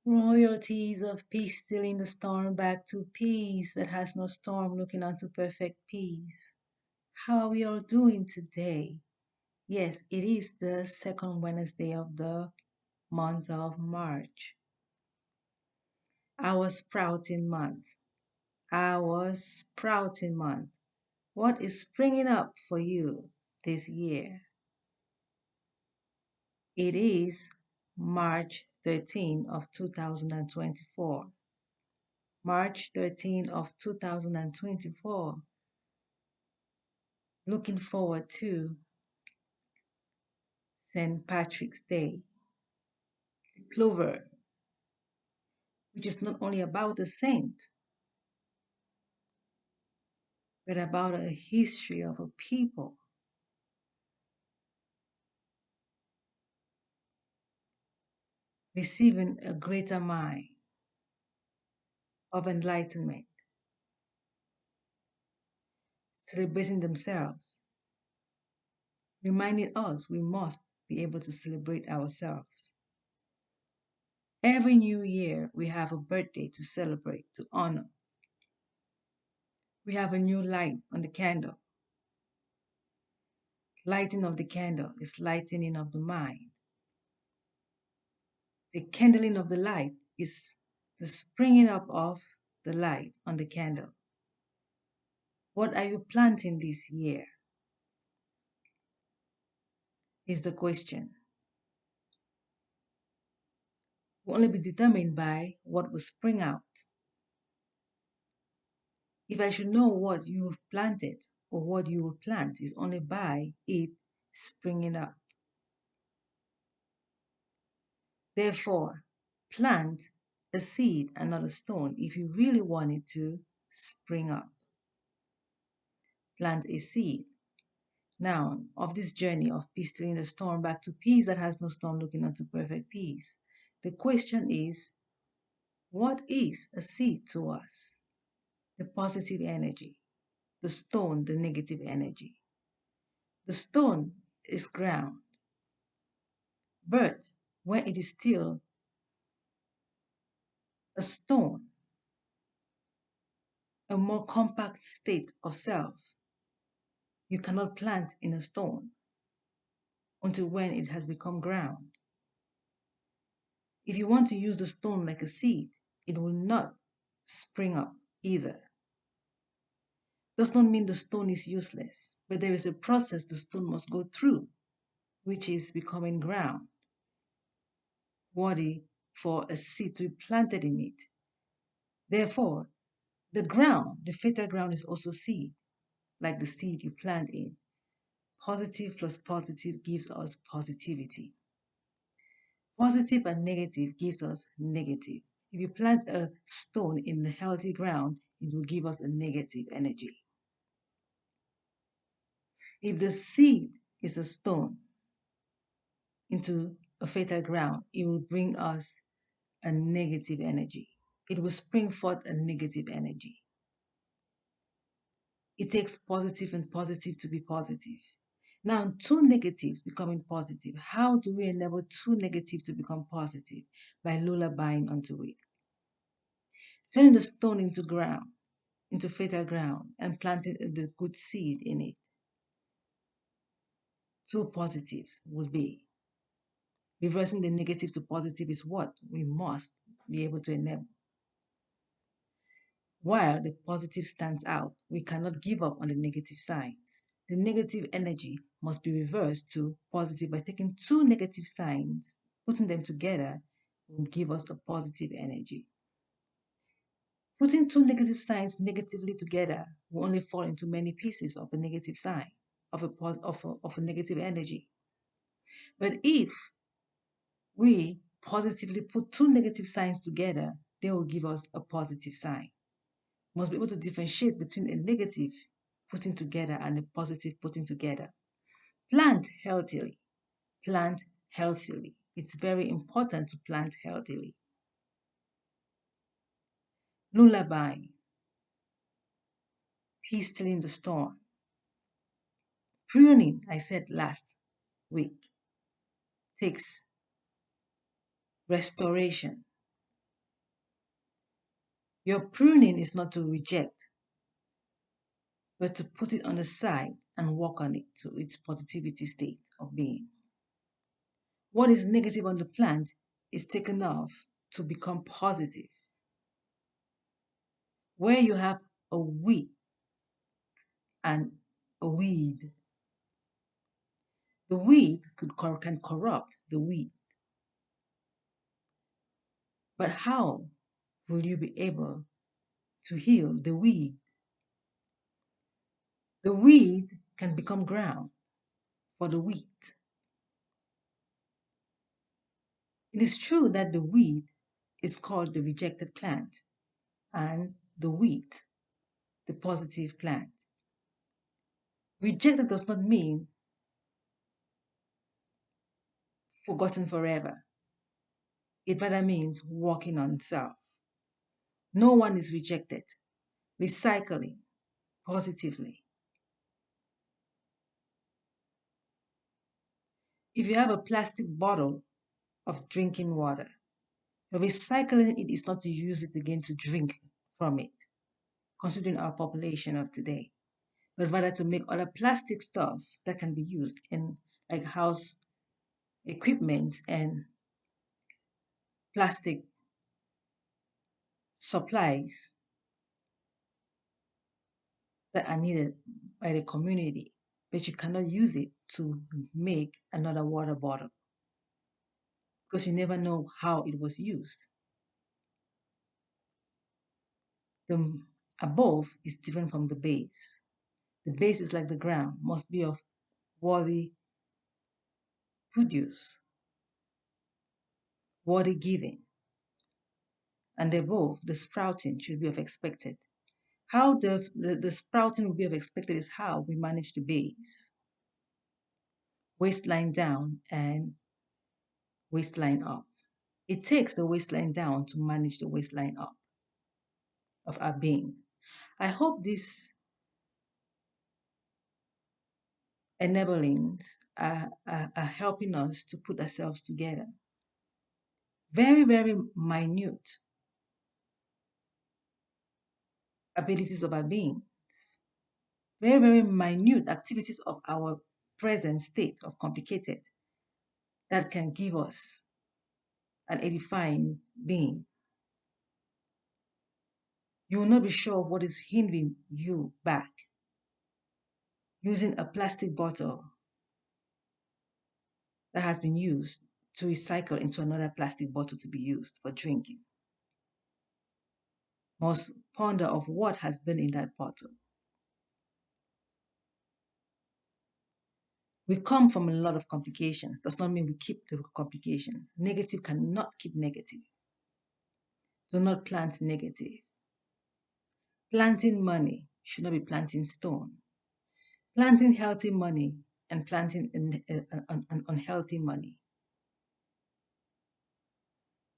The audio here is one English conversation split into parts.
Royalties of peace, stealing the storm back to peace that has no storm, looking unto perfect peace. How are we all doing today? Yes, it is the second Wednesday of the month of March, our sprouting month. Our sprouting month. What is springing up for you this year? It is March 13 of 2024. March 13 of 2024. Looking forward to St. Patrick's Day, Clover, which is not only about a saint, but about a history of a people receiving a greater mind of enlightenment, celebrating themselves, reminding us we must be able to celebrate ourselves. Every new year, we have a birthday to celebrate, to honor. We have a new light on the candle. Lighting of the candle is lightening of the mind. The kindling of the light is the springing up of the light on the candle. What are you planting this year? Is the question. Will only be determined by what will spring out. If I should know what you've planted or what you will plant, is only by it springing up. Therefore, plant a seed and not a stone if you really want it to spring up. Plant a seed. Now, of this journey of peace stealing the storm back to peace that has no storm, looking unto perfect peace, the question is, what is a seed to us? The positive energy, the stone, the negative energy. The stone is ground, but when it is still a stone, a more compact state of self, you cannot plant in a stone until when it has become ground. If you want to use the stone like a seed, it will not spring up either. Does not mean the stone is useless, but there is a process the stone must go through, which is becoming ground, worthy for a seed to be planted in it. Therefore, the ground, the fertile ground, is also seed, like the seed you plant in. Positive plus positive gives us positivity. Positive and negative gives us negative. If you plant a stone in the healthy ground, it will give us a negative energy. If the seed is a stone into a fertile ground, it will bring us a negative energy. It will spring forth a negative energy. It takes positive and positive to be positive. Now, two negatives becoming positive. How do we enable two negatives to become positive? By lullabying unto it. Turning the stone into ground, into fertile ground, and planting the good seed in it. Two positives will be. Reversing the negative to positive is what we must be able to enable. While the positive stands out, we cannot give up on the negative signs. The negative energy must be reversed to positive by taking two negative signs, putting them together will give us a positive energy. Putting two negative signs negatively together will only fall into many pieces of a negative sign, of a negative energy. But if we positively put two negative signs together, they will give us a positive sign. We must be able to differentiate between a negative putting together and a positive putting together. Plant healthily. Plant healthily. It's very important to plant healthily. Lullaby. Peace stealing the storm. Pruning, I said last week, takes restoration. Your pruning is not to reject, but to put it on the side and work on it to its positivity state of being. What is negative on the plant is taken off to become positive. Where you have a wheat and a weed, the weed can corrupt the wheat. But how will you be able to heal the weed? The weed can become ground for the wheat. It is true that the weed is called the rejected plant and the wheat, the positive plant. Rejected does not mean forgotten forever. It rather means working on self. No one is rejected. Recycling positively. If you have a plastic bottle of drinking water, recycling it is not to use it again to drink from it, considering our population of today, but rather to make other plastic stuff that can be used in like house equipment and plastic supplies that are needed by the community, but you cannot use it to make another water bottle because you never know how it was used. The above is different from the base. The base is like the ground, must be of worthy produce, worthy giving. And above, the sprouting should be of expected. How the sprouting will be of expected is how we manage the base. Waistline down and waistline up. It takes the waistline down to manage the waistline up of our being. I hope these enablings are helping us to put ourselves together. Very, very minute abilities of our beings, very, very minute activities of our present state of complicated that can give us an edifying being. You will not be sure of what is hindering you back. Using a plastic bottle that has been used to recycle into another plastic bottle to be used for drinking. Must ponder of what has been in that bottle. We come from a lot of complications. Does not mean we keep the complications. Negative cannot keep negative. Do not plant negative. Planting money should not be planting stone. Planting healthy money and planting unhealthy money.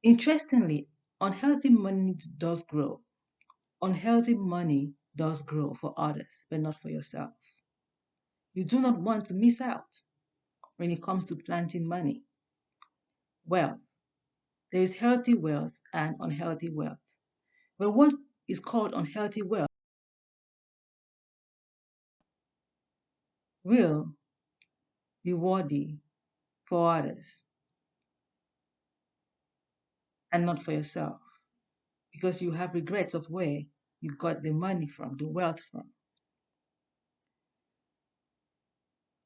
Interestingly, unhealthy money does grow. Unhealthy money does grow for others, but not for yourself. You do not want to miss out when it comes to planting money. Wealth. There is healthy wealth and unhealthy wealth. But what is called unhealthy wealth will be worthy for others and not for yourself because you have regrets of where you got the money from, the wealth from.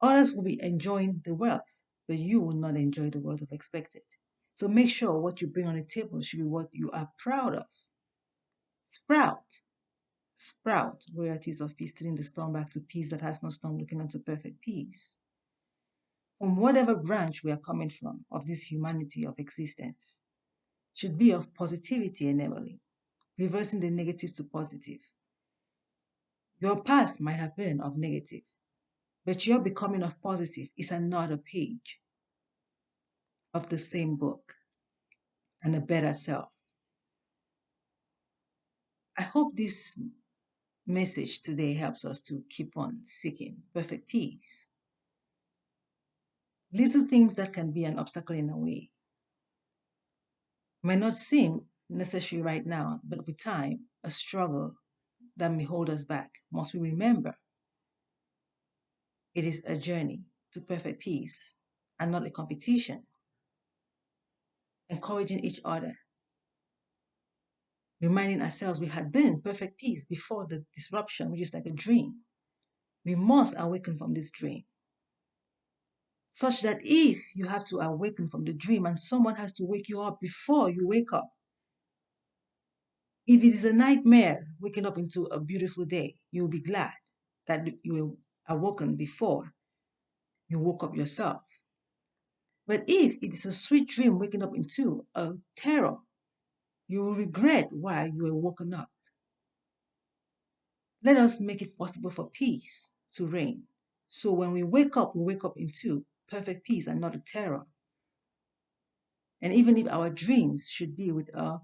Others will be enjoying the wealth, but you will not enjoy the wealth of expected. So make sure what you bring on the table should be what you are proud of. Sprout. Sprout. Royalties of peace, turning the storm back to peace that has no storm, looking unto perfect peace. From whatever branch we are coming from of this humanity of existence, should be of positivity enabling, reversing the negative to positive. Your past might have been of negative, but your becoming of positive is another page of the same book and a better self. I hope this message today helps us to keep on seeking perfect peace. Little things that can be an obstacle in a way might not seem necessary right now, but with time, a struggle that may hold us back, must we remember it is a journey to perfect peace and not a competition, encouraging each other, reminding ourselves we had been in perfect peace before the disruption, which is like a dream. We must awaken from this dream, such that if you have to awaken from the dream and someone has to wake you up before you wake up, if it is a nightmare waking up into a beautiful day, you'll be glad that you were awoken before you woke up yourself. But if it is a sweet dream waking up into a terror, you will regret why you were woken up. Let us make it possible for peace to reign. So when we wake up into perfect peace and not a terror. And even if our dreams should be with a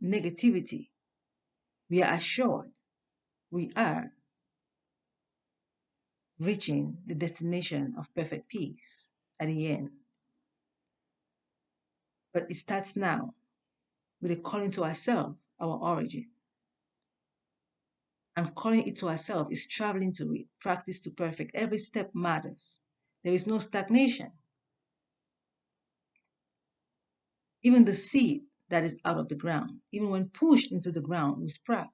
negativity, we are assured we are reaching the destination of perfect peace at the end. But it starts now with a calling to ourselves, our origin. And calling it to ourselves is traveling to it, practice to perfect. Every step matters. There is no stagnation. Even the seed that is out of the ground, even when pushed into the ground, will sprout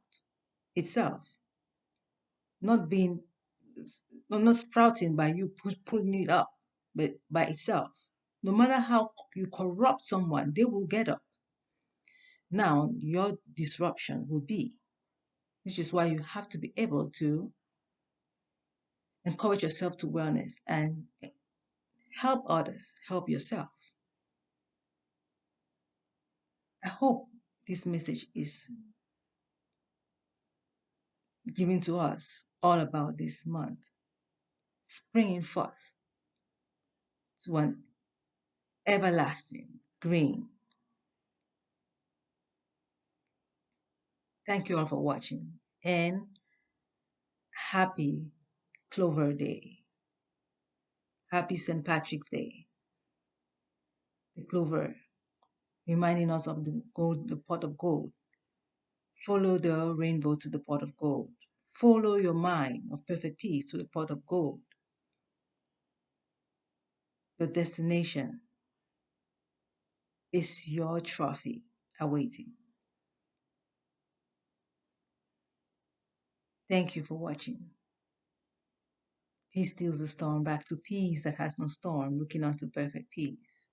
itself, not being not sprouting by you pulling it up, but by itself. No matter how you corrupt someone, they will get up. Now, your disruption will be, which is why you have to be able to encourage yourself to wellness and help others, help yourself. I hope this message is given to us all about this month, springing forth to an everlasting green. Thank you all for watching and happy Clover Day. Happy St. Patrick's Day. The clover reminding us of the gold, the pot of gold. Follow the rainbow to the pot of gold. Follow your mind of perfect peace to the pot of gold. Your destination is your trophy awaiting. Thank you for watching. Peace steals the storm back to peace that has no storm, looking on to perfect peace.